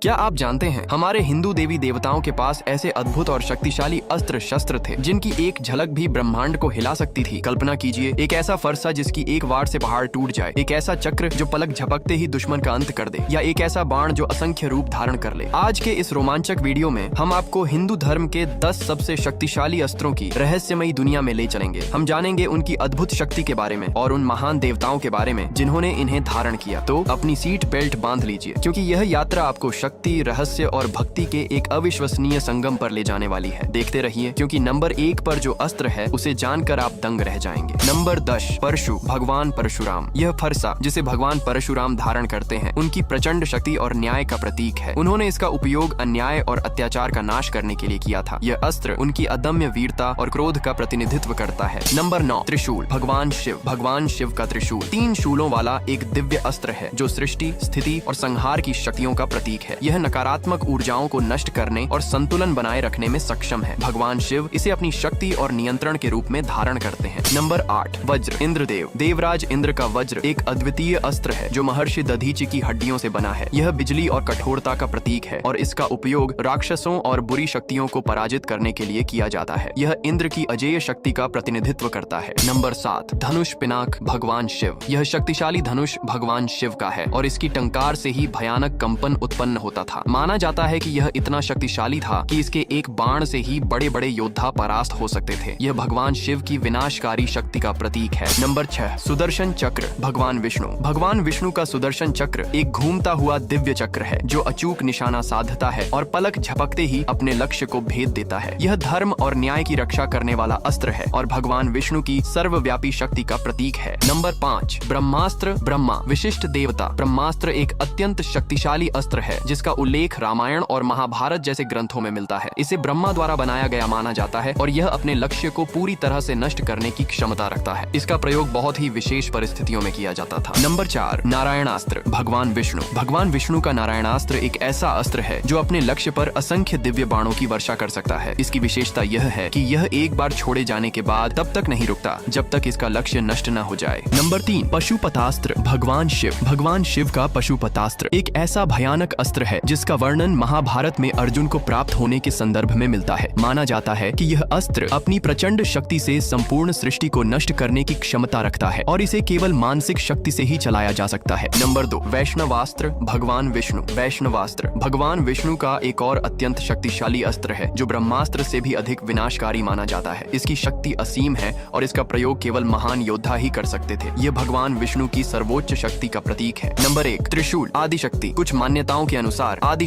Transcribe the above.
क्या आप जानते हैं हमारे हिंदू देवी देवताओं के पास ऐसे अद्भुत और शक्तिशाली अस्त्र शस्त्र थे जिनकी एक झलक भी ब्रह्मांड को हिला सकती थी। कल्पना कीजिए, एक ऐसा फरसा जिसकी एक वार से पहाड़ टूट जाए, एक ऐसा चक्र जो पलक झपकते ही दुश्मन का अंत कर दे, या एक ऐसा बाण जो असंख्य रूप धारण कर ले। आज के इस रोमांचक वीडियो में हम आपको हिंदू धर्म के 10 सबसे शक्तिशाली अस्त्रों की रहस्यमयी दुनिया में ले चलेंगे। हम जानेंगे उनकी अद्भुत शक्ति के बारे में और उन महान देवताओं के बारे में जिन्होंने इन्हें धारण किया। तो अपनी सीट बेल्ट बांध लीजिए, क्योंकि यह यात्रा आपको शक्ति, रहस्य और भक्ति के एक अविश्वसनीय संगम पर ले जाने वाली है। देखते रहिए, क्योंकि नंबर 1 पर जो अस्त्र है उसे जानकर आप दंग रह जाएंगे। नंबर 10, परशु, भगवान परशुराम। यह फरसा जिसे भगवान परशुराम धारण करते हैं उनकी प्रचंड शक्ति और न्याय का प्रतीक है। उन्होंने इसका उपयोग अन्याय और अत्याचार का नाश करने के लिए किया था। यह अस्त्र उनकी अदम्य वीरता और क्रोध का प्रतिनिधित्व करता है। नंबर 9, त्रिशूल, भगवान शिव। भगवान शिव का त्रिशूल 3 शूलों वाला एक दिव्य अस्त्र है जो सृष्टि, स्थिति और संहार की शक्तियों का प्रतीक है। यह नकारात्मक ऊर्जाओं को नष्ट करने और संतुलन बनाए रखने में सक्षम है। भगवान शिव इसे अपनी शक्ति और नियंत्रण के रूप में धारण करते हैं। नंबर 8, वज्र, इंद्रदेव। देवराज इंद्र का वज्र एक अद्वितीय अस्त्र है जो महर्षि दधीचि की हड्डियों से बना है। यह बिजली और कठोरता का प्रतीक है और इसका उपयोग राक्षसों और बुरी शक्तियों को पराजित करने के लिए किया जाता है। यह इंद्र की अजेय शक्ति का प्रतिनिधित्व करता है। नंबर 7, धनुष पिनाक, भगवान शिव। यह शक्तिशाली धनुष भगवान शिव का है और इसकी टंकार से ही भयानक कंपन उत्पन्न होता था। माना जाता है कि यह इतना शक्तिशाली था कि इसके एक बाण से ही बड़े बड़े योद्धा परास्त हो सकते थे। यह भगवान शिव की विनाशकारी शक्ति का प्रतीक है। नंबर 6, सुदर्शन चक्र, भगवान विष्णु। भगवान विष्णु का सुदर्शन चक्र एक घूमता हुआ दिव्य चक्र है जो अचूक निशाना साधता है और पलक झपकते ही अपने लक्ष्य को भेद देता है। यह धर्म और न्याय की रक्षा करने वाला अस्त्र है और भगवान विष्णु की सर्वव्यापी शक्ति का प्रतीक है। नंबर 5, ब्रह्मास्त्र, ब्रह्मा, विशिष्ट देवता। ब्रह्मास्त्र एक अत्यंत शक्तिशाली अस्त्र है जिसका उल्लेख रामायण और महाभारत जैसे ग्रंथों में मिलता है। इसे ब्रह्मा द्वारा बनाया गया माना जाता है और यह अपने लक्ष्य को पूरी तरह से नष्ट करने की क्षमता रखता है। इसका प्रयोग बहुत ही विशेष परिस्थितियों में किया जाता था। नंबर 4, नारायणास्त्र, भगवान विष्णु। भगवान विष्णु का नारायणास्त्र एक ऐसा अस्त्र है जो अपने लक्ष्य पर असंख्य दिव्य बाणों की वर्षा कर सकता है। इसकी विशेषता यह है कि यह एक बार छोड़े जाने के बाद तब तक नहीं रुकता जब तक इसका लक्ष्य नष्ट न हो जाए। नंबर 3, पशुपतास्त्र, भगवान शिव। भगवान शिव का पशुपतास्त्र एक ऐसा भयानक अस्त्र है जिसका वर्णन महाभारत में अर्जुन को प्राप्त होने के संदर्भ में मिलता है। माना जाता है कि यह अस्त्र अपनी प्रचंड शक्ति से संपूर्ण सृष्टि को नष्ट करने की क्षमता रखता है और इसे केवल मानसिक शक्ति से ही चलाया जा सकता है। नंबर 2, वैष्णवास्त्र, भगवान विष्णु। वैष्णवास्त्र भगवान विष्णु का एक और अत्यंत शक्तिशाली अस्त्र है जो ब्रह्मास्त्र से भी अधिक विनाशकारी माना जाता है। इसकी शक्ति असीम है और इसका प्रयोग केवल महान योद्धा ही कर सकते थे। यह भगवान विष्णु की सर्वोच्च शक्ति का प्रतीक है। नंबर 1, त्रिशूल, आदिशक्ति। कुछ मान्यताओं के अनुसार आदि